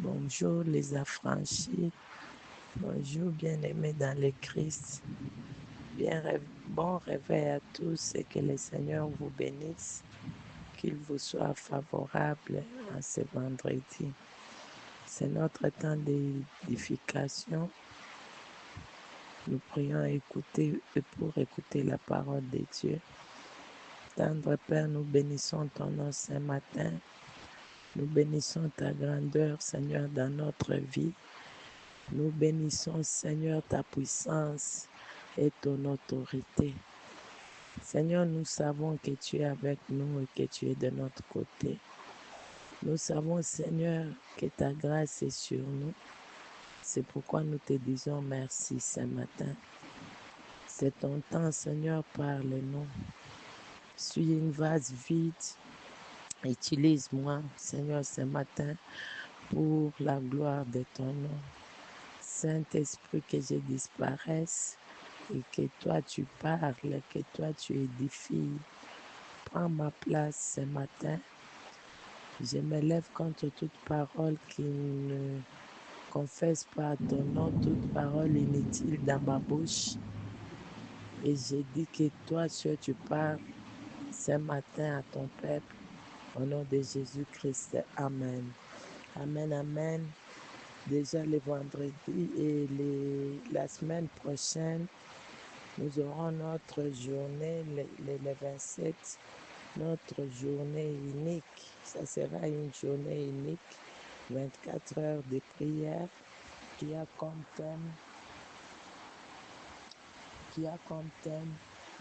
Bonjour les affranchis, bonjour bien-aimés dans le Christ. Bon réveil à tous et que le Seigneur vous bénisse, qu'il vous soit favorable à ce vendredi. C'est notre temps d'édification. Nous prions pour écouter la parole de Dieu. Tendre Père, nous bénissons ton nom ce matin. Nous bénissons ta grandeur, Seigneur, dans notre vie. Nous bénissons, Seigneur, ta puissance et ton autorité. Seigneur, nous savons que tu es avec nous et que tu es de notre côté. Nous savons, Seigneur, que ta grâce est sur nous. C'est pourquoi nous te disons merci ce matin. C'est ton temps, Seigneur, parle-nous. Je suis une vase vide. Utilise-moi, Seigneur, ce matin pour la gloire de ton nom. Saint-Esprit, que je disparaisse et que toi tu parles, que toi tu édifies. Prends ma place ce matin. Je me lève contre toute parole qui ne confesse pas ton nom, toute parole inutile dans ma bouche. Et je dis que toi, Dieu, tu parles ce matin à ton peuple. Au nom de Jésus-Christ, Amen. Amen, Amen. Déjà le vendredi et la semaine prochaine, nous aurons notre journée, le 27, notre journée unique. Ça sera une journée unique, 24 heures de prière qui a comme thème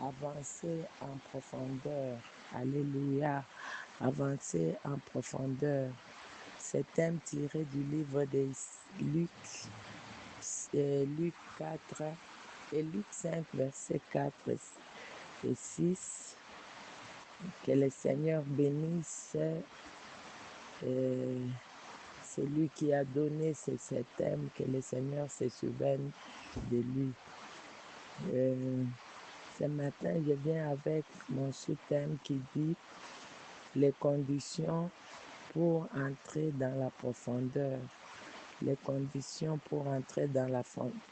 avancer en profondeur. Alléluia, avancer en profondeur. C'est thème tiré du livre de Luc 4 et Luc 5, versets 4 et 6. Que le Seigneur bénisse celui qui a donné ce thème, que le Seigneur se souvienne de lui. Ce matin, je viens avec mon sous-thème qui dit les conditions pour entrer dans la profondeur. Les conditions pour entrer dans la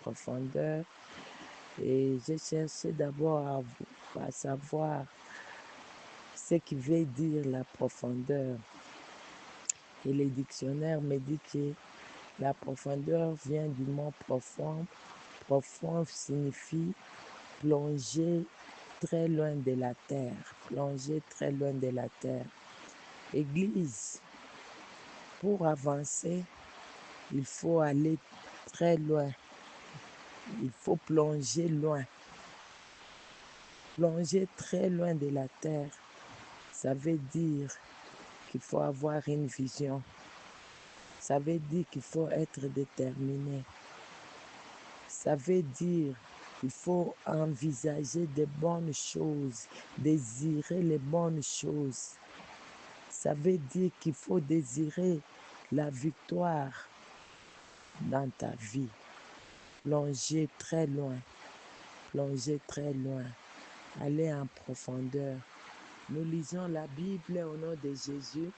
profondeur. Et j'ai cherché d'abord à savoir ce qui veut dire la profondeur. Et le dictionnaire me dit que la profondeur vient du mot profond. Profond signifie plonger très loin de la terre. Plonger très loin de la terre. Église, pour avancer, il faut aller très loin. Il faut plonger loin. Plonger très loin de la terre, ça veut dire qu'il faut avoir une vision. Ça veut dire qu'il faut être déterminé. Ça veut dire qu'il faut envisager de bonnes choses, désirer les bonnes choses. Ça veut dire qu'il faut désirer la victoire dans ta vie. Plonger très loin. Plonger très loin. Aller en profondeur. Nous lisons la Bible au nom de Jésus.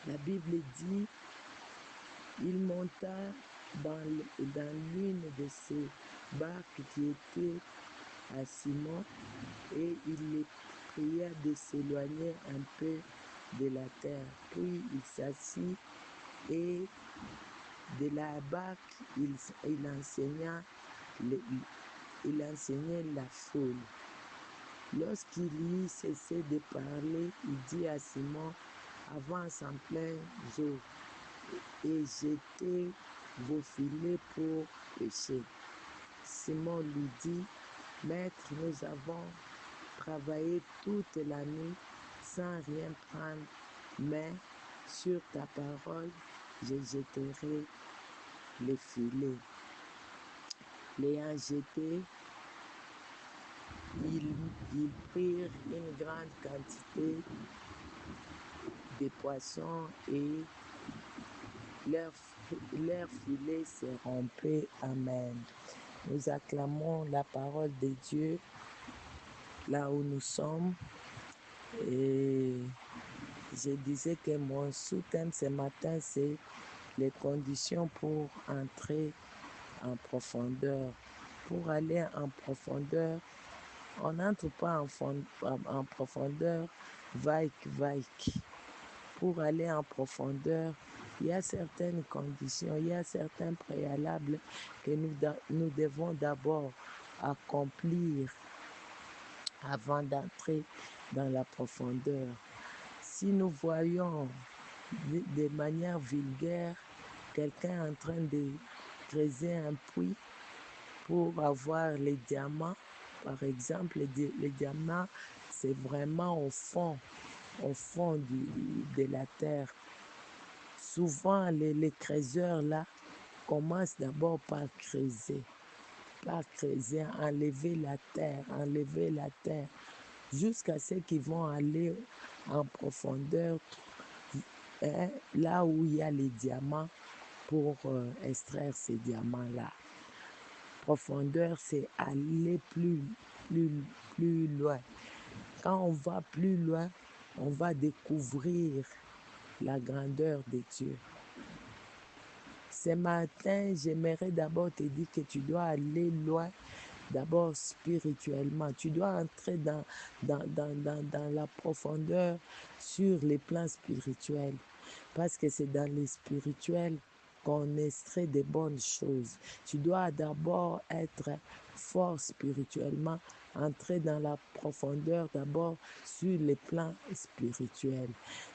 La Bible dit, il monta dans l'une de ces barques qui était à Simon et il les pria de s'éloigner un peu de la terre. Puis il s'assit et de la barque, il enseignait la foule. Lorsqu'il eut cessé de parler, il dit à Simon, avance en plein eau et jetez vos filets pour pêcher. Simon lui dit, Maître, nous avons travaillé toute la nuit sans rien prendre, mais sur ta parole, je jetterai les filets. L'ayant jeté, ils prirent une grande quantité de poissons et leur filet se rompait. Amen. Nous acclamons la parole de Dieu là où nous sommes et Je disais que mon sous-thème ce matin, c'est les conditions pour entrer en profondeur. Pour aller en profondeur, on n'entre pas en profondeur vaik. Pour aller en profondeur, il y a certaines conditions, il y a certains préalables que nous devons d'abord accomplir avant d'entrer dans la profondeur. Si nous voyons de manière vulgaire quelqu'un en train de creuser un puits pour avoir les diamants, par exemple, les diamants, c'est vraiment au fond de la terre. Souvent, les creuseurs là commencent d'abord par creuser, enlever la terre, jusqu'à ce qu'ils vont aller en profondeur, là où il y a les diamants, pour extraire ces diamants-là. Profondeur, c'est aller plus loin. Quand on va plus loin, on va découvrir la grandeur de Dieu. Ce matin, j'aimerais d'abord te dire que tu dois aller loin, d'abord spirituellement. Tu dois entrer dans la profondeur sur les plans spirituels. Parce que c'est dans les spirituels qu'on extrait des bonnes choses. Tu dois d'abord être fort spirituellement, entrer dans la profondeur d'abord sur les plans spirituels.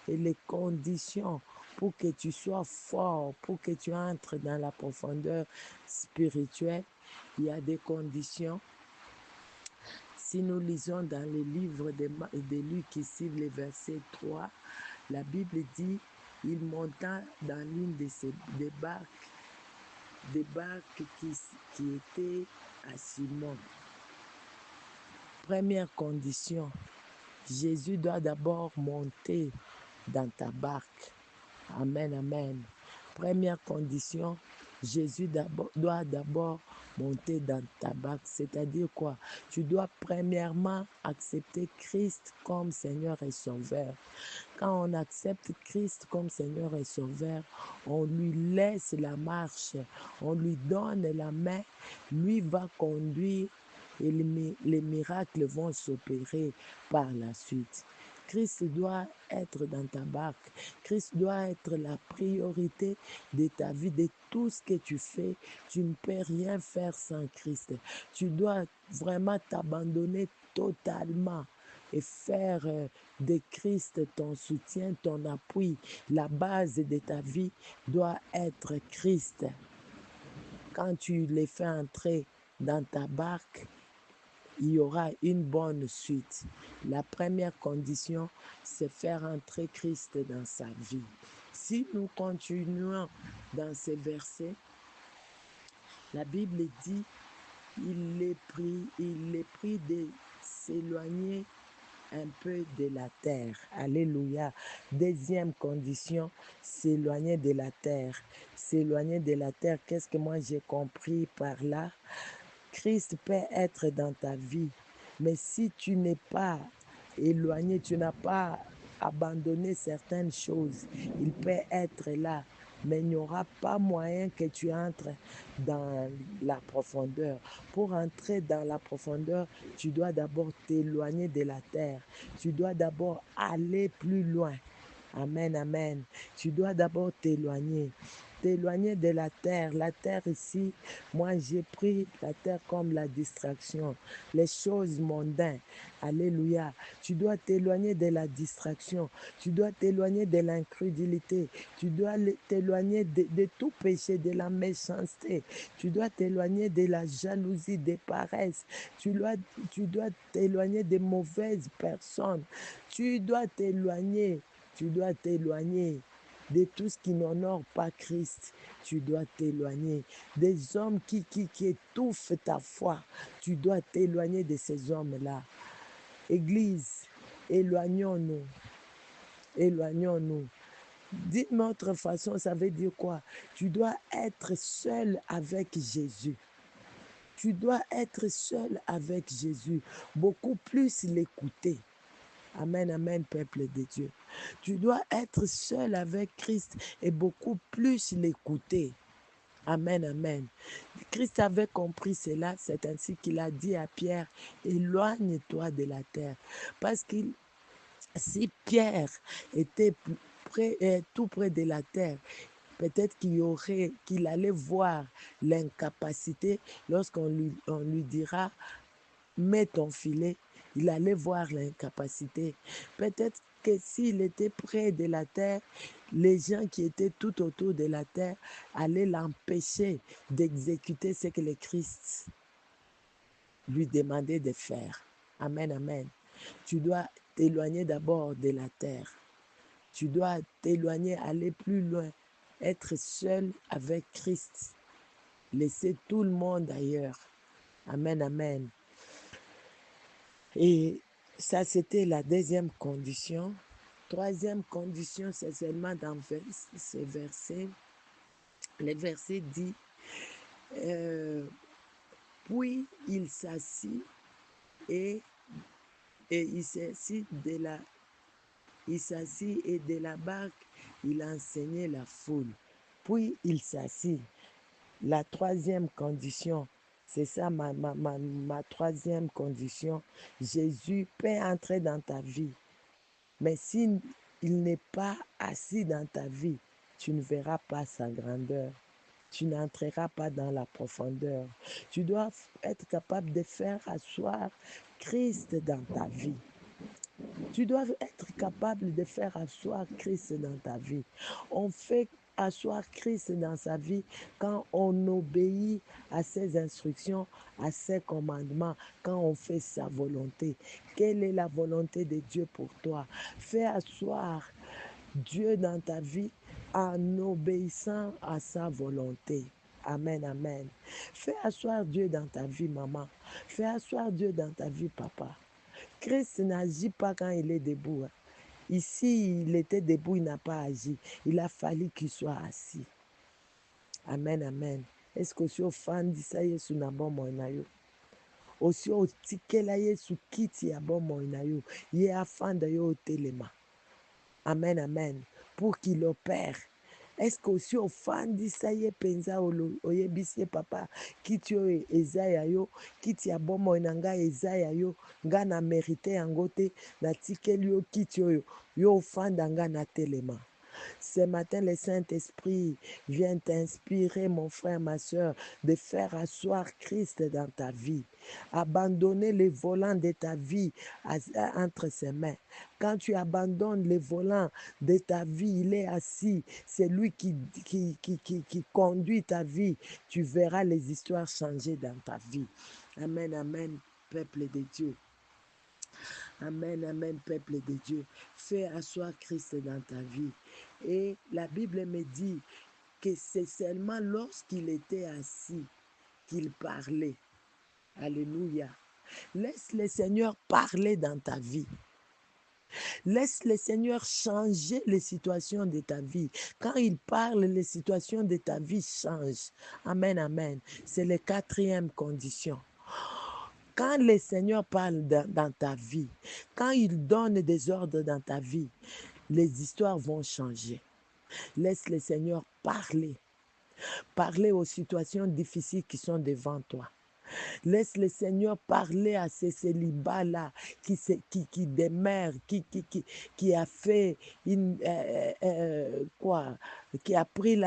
Et les conditions pour que tu sois fort, pour que tu entres dans la profondeur spirituelle, il y a des conditions. Si nous lisons dans le livre de Luc ici, le verset 3, la Bible dit: il monta dans l'une des barques qui étaient à Simon. Première condition, Jésus doit d'abord monter dans ta barque. Amen, amen. Première condition, Jésus doit d'abord monter dans ta barque. C'est-à-dire quoi? Tu dois premièrement accepter Christ comme Seigneur et Sauveur. Quand on accepte Christ comme Seigneur et Sauveur, on lui laisse la marche, on lui donne la main, lui va conduire et les miracles vont s'opérer par la suite. Christ doit être dans ta barque. Christ doit être la priorité de ta vie, de tout ce que tu fais. Tu ne peux rien faire sans Christ. Tu dois vraiment t'abandonner totalement et faire de Christ ton soutien, ton appui. La base de ta vie doit être Christ. Quand tu les fais entrer dans ta barque, il y aura une bonne suite. La première condition, c'est faire entrer Christ dans sa vie. Si nous continuons dans ces versets, la Bible dit: il est pris de s'éloigner un peu de la terre. Alléluia. Deuxième condition, s'éloigner de la terre. S'éloigner de la terre, qu'est-ce que moi j'ai compris par là? Christ peut être dans ta vie, mais si tu n'es pas éloigné, tu n'as pas abandonné certaines choses, il peut être là, mais il n'y aura pas moyen que tu entres dans la profondeur. Pour entrer dans la profondeur, tu dois d'abord t'éloigner de la terre. Tu dois d'abord aller plus loin. Amen, amen. Tu dois d'abord t'éloigner de la terre. La terre ici, moi j'ai pris la terre comme la distraction, les choses mondaines. Alléluia. Tu dois t'éloigner de la distraction. Tu dois t'éloigner de l'incrédulité. Tu dois t'éloigner de tout péché, de la méchanceté. Tu dois t'éloigner de la jalousie, des paresses. Tu dois t'éloigner des mauvaises personnes. Tu dois t'éloigner de tout ce qui n'honore pas Christ. Tu dois t'éloigner des hommes qui étouffent ta foi. Tu dois t'éloigner de ces hommes-là. Église, éloignons-nous. D'une autre façon, ça veut dire quoi? Tu dois être seul avec Jésus. Tu dois être seul avec Jésus. Beaucoup plus l'écouter. Amen, amen, peuple de Dieu. Tu dois être seul avec Christ et beaucoup plus l'écouter. Amen, amen. Christ avait compris cela, c'est ainsi qu'il a dit à Pierre, éloigne-toi de la terre. Parce que si Pierre était tout près de la terre, peut-être qu'il allait voir l'incapacité lorsqu'on lui dira, mets ton filet, il allait voir l'incapacité. Peut-être que s'il était près de la terre, les gens qui étaient tout autour de la terre allaient l'empêcher d'exécuter ce que le Christ lui demandait de faire. Amen, amen. Tu dois t'éloigner d'abord de la terre. Tu dois t'éloigner, aller plus loin, être seul avec Christ. Laisser tout le monde ailleurs. Amen, amen. Et ça, c'était la deuxième condition. Troisième condition, c'est seulement dans ce verset. Le verset dit, puis il s'assit et il s'assit et de la barque, il enseignait la foule. Puis il s'assit. La troisième condition, c'est ça ma troisième condition. Jésus peut entrer dans ta vie. Mais s'il n'est pas assis dans ta vie, tu ne verras pas sa grandeur. Tu n'entreras pas dans la profondeur. Tu dois être capable de faire asseoir Christ dans ta vie. Tu dois être capable de faire asseoir Christ dans ta vie. On fait asseoir Christ dans sa vie quand on obéit à ses instructions, à ses commandements, quand on fait sa volonté. Quelle est la volonté de Dieu pour toi? Fais asseoir Dieu dans ta vie en obéissant à sa volonté. Amen, amen. Fais asseoir Dieu dans ta vie, maman. Fais asseoir Dieu dans ta vie, papa. Christ n'agit pas quand il est debout. Ici, il était debout, il n'a pas agi. Il a fallu qu'il soit assis. Amen, amen. Est-ce que aussi au fan d'Isa Yesu na bon moinayo? Aussi au tikela Yesu kiti ya bon moinayo. Ye afanda yo telema. Amen, amen. Pour qu'il opère. Est-ce que aussi au fan d'Isa ye penza oyebisi papa kiti yo eza ya yo, kiti ya bon moinanga eza ya yo, nga na mérité yango te, na tikeli yo kiti oyo, yo ofanda nga na telema. Ce matin, le Saint-Esprit vient t'inspirer, mon frère, ma soeur, de faire asseoir Christ dans ta vie. Abandonner les volants de ta vie entre ses mains. Quand tu abandonnes les volants de ta vie, il est assis. C'est lui qui conduit ta vie. Tu verras les histoires changer dans ta vie. Amen, amen, peuple de Dieu. Amen, amen, peuple de Dieu. Fais asseoir Christ dans ta vie. Et la Bible me dit que c'est seulement lorsqu'il était assis qu'il parlait. Alléluia. Laisse le Seigneur parler dans ta vie. Laisse le Seigneur changer les situations de ta vie. Quand il parle, les situations de ta vie changent. Amen, amen. C'est la quatrième condition. Quand le Seigneur parle dans ta vie, quand il donne des ordres dans ta vie, les histoires vont changer. Laisse le Seigneur parler. Parler aux situations difficiles qui sont devant toi. Laisse le Seigneur parler à ces célibats-là qui demeurent, qui a fait qui a pris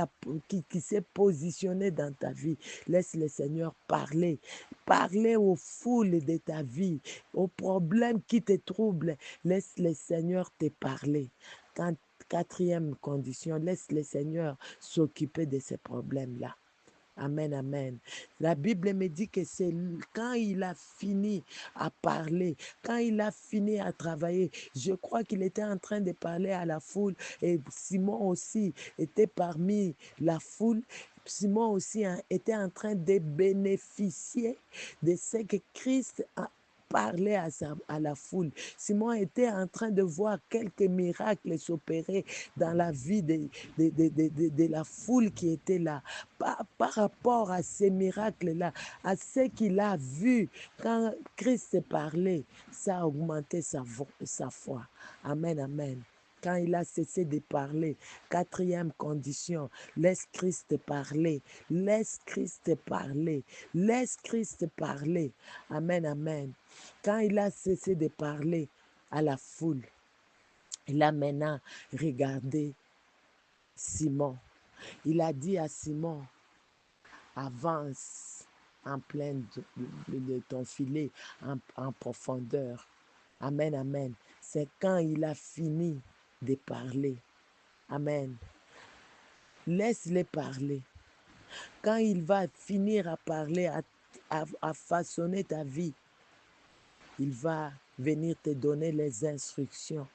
qui s'est positionné dans ta vie. Laisse le Seigneur parler. Parler aux foules de ta vie, aux problèmes qui te troublent. Laisse le Seigneur te parler. Quatrième condition, laisse le Seigneur s'occuper de ces problèmes-là. Amen, amen. La Bible me dit que c'est quand il a fini à parler, quand il a fini à travailler, je crois qu'il était en train de parler à la foule et Simon aussi était parmi la foule. Simon aussi était en train de bénéficier de ce que Christ parlait à la foule. Simon était en train de voir quelques miracles s'opérer dans la vie de la foule qui était là. Par rapport à ces miracles-là, à ce qu'il a vu quand Christ parlait, ça a augmenté sa foi. Amen, amen. Quand il a cessé de parler, quatrième condition, laisse Christ parler, laisse Christ parler, laisse Christ parler. Amen, amen. Quand il a cessé de parler à la foule, il a maintenant regardé Simon. Il a dit à Simon, avance en plein de ton filet, en profondeur. Amen, amen. C'est quand il a fini de parler. Amen. Laisse-les parler. Quand il va finir à parler, à façonner ta vie, il va venir te donner les instructions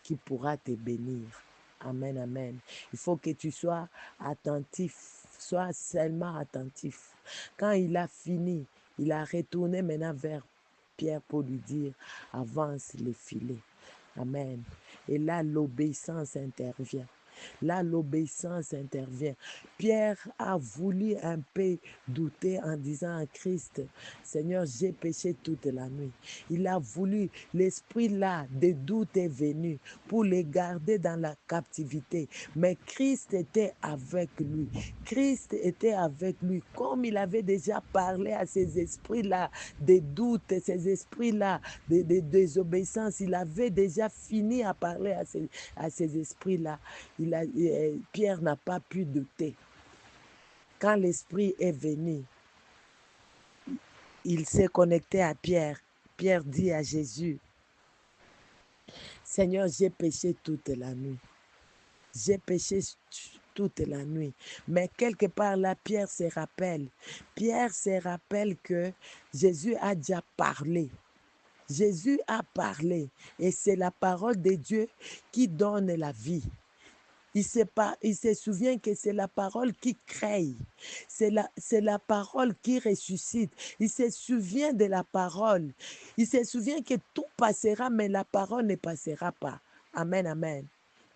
qui pourra te bénir. Amen, amen. Il faut que tu sois attentif, sois seulement attentif. Quand il a fini, il a retourné maintenant vers Pierre pour lui dire, avance les filets. Amen. Et là, l'obéissance intervient. Là, l'obéissance intervient. Pierre a voulu un peu douter en disant à Christ, Seigneur, j'ai péché toute la nuit. Il a voulu, l'esprit là de doute est venu pour les garder dans la captivité. Mais Christ était avec lui. Christ était avec lui. Comme il avait déjà parlé à ces esprits-là de doute, ces esprits-là de désobéissance, il avait déjà fini à parler à ces esprits-là. Pierre n'a pas pu douter. Quand l'Esprit est venu, il s'est connecté à Pierre. Pierre dit à Jésus, Seigneur, j'ai péché toute la nuit. J'ai péché toute la nuit. Mais quelque part là, Pierre se rappelle. Pierre se rappelle que Jésus a déjà parlé. Jésus a parlé. Et c'est la parole de Dieu qui donne la vie. Il se souvient que c'est la parole qui crée. C'est la parole qui ressuscite. Il se souvient de la parole. Il se souvient que tout passera, mais la parole ne passera pas. Amen, amen.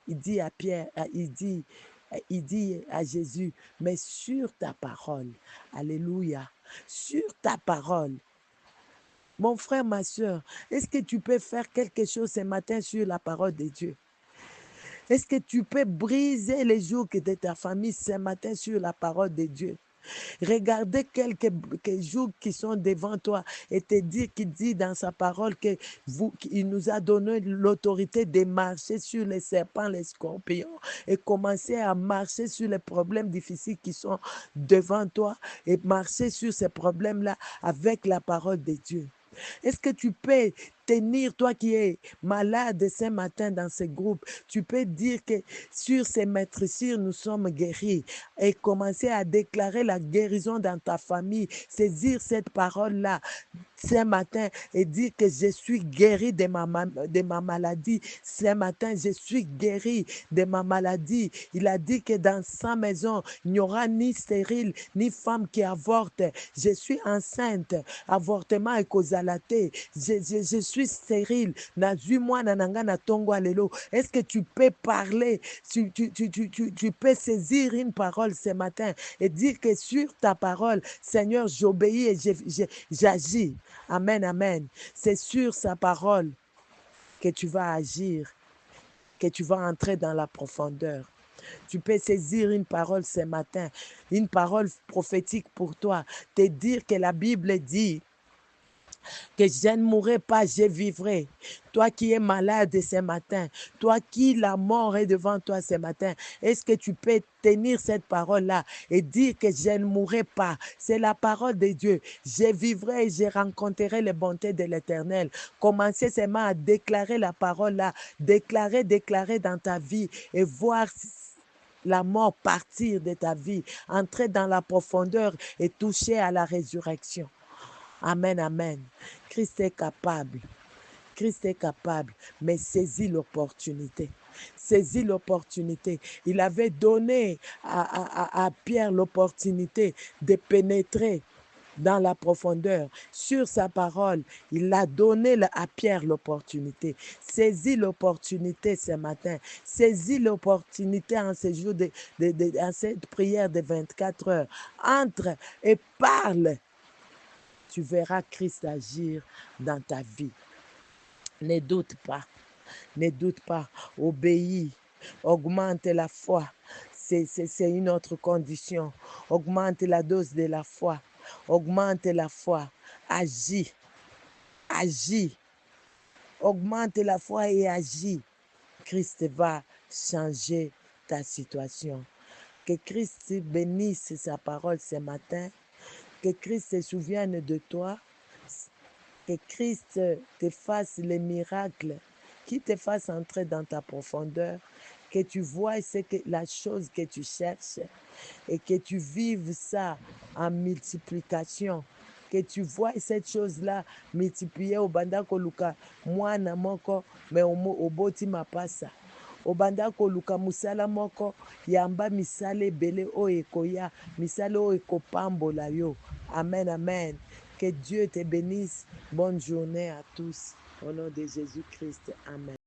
Il dit à Pierre, il dit à Jésus, mais sur ta parole, alléluia, sur ta parole. Mon frère, ma soeur, est-ce que tu peux faire quelque chose ce matin sur la parole de Dieu? Est-ce que tu peux briser les jours de ta famille ce matin sur la parole de Dieu? Regardez quelques jours qui sont devant toi et te dire qu'il dit dans sa parole qu'il nous a donné l'autorité de marcher sur les serpents, les scorpions et commencer à marcher sur les problèmes difficiles qui sont devant toi et marcher sur ces problèmes-là avec la parole de Dieu. Est-ce que tu peux tenir, toi qui es malade ce matin dans ce groupe, tu peux dire que sur ces maîtresses, nous sommes guéris et commencer à déclarer la guérison dans ta famille, saisir cette parole-là ce matin et dire que je suis guéri de ma maladie. Ce matin, je suis guéri de ma maladie. Il a dit que dans sa maison, il n'y aura ni stérile, ni femme qui avorte. Je suis enceinte. Avortement et causalité. Je suis stérile. Est-ce que tu peux parler? Tu peux saisir une parole ce matin et dire que sur ta parole, Seigneur, j'obéis et j'agis. Amen, amen. C'est sur sa parole que tu vas agir, que tu vas entrer dans la profondeur. Tu peux saisir une parole ce matin, une parole prophétique pour toi, te dire que la Bible dit que je ne mourrai pas, je vivrai. Toi qui es malade ce matin, toi qui la mort est devant toi ce matin, est-ce que tu peux tenir cette parole-là et dire que je ne mourrai pas? C'est la parole de Dieu. Je vivrai et je rencontrerai les bontés de l'Éternel. Commencez seulement à déclarer la parole-là, déclarer dans ta vie et voir la mort partir de ta vie, entrer dans la profondeur et toucher à la résurrection. Amen, amen. Christ est capable. Christ est capable, mais saisis l'opportunité. Saisis l'opportunité. Il avait donné à Pierre l'opportunité de pénétrer dans la profondeur, sur sa parole. Il a donné à Pierre l'opportunité. Saisis l'opportunité ce matin. Saisis l'opportunité en ce jour, en cette prière de 24 heures. Entre et parle. Tu verras Christ agir dans ta vie. Ne doute pas. Ne doute pas. Obéis. Augmente la foi. C'est une autre condition. Augmente la dose de la foi. Augmente la foi. Agis. Agis. Augmente la foi et agis. Christ va changer ta situation. Que Christ bénisse sa parole ce matin. Que Christ se souvienne de toi. Que Christ te fasse les miracles, qu'il te fasse entrer dans ta profondeur, que tu vois la chose que tu cherches et que tu vives ça en multiplication. Que tu vois cette chose-là multipliée au banda koluka mwana moko me oboti mapasa. Obanda koluka musala moko yamba misala ebele oyo ekoya misala oyo ekopambola yo. Amen, amen. Que Dieu te bénisse. Bonne journée à tous. Au nom de Jésus-Christ. Amen.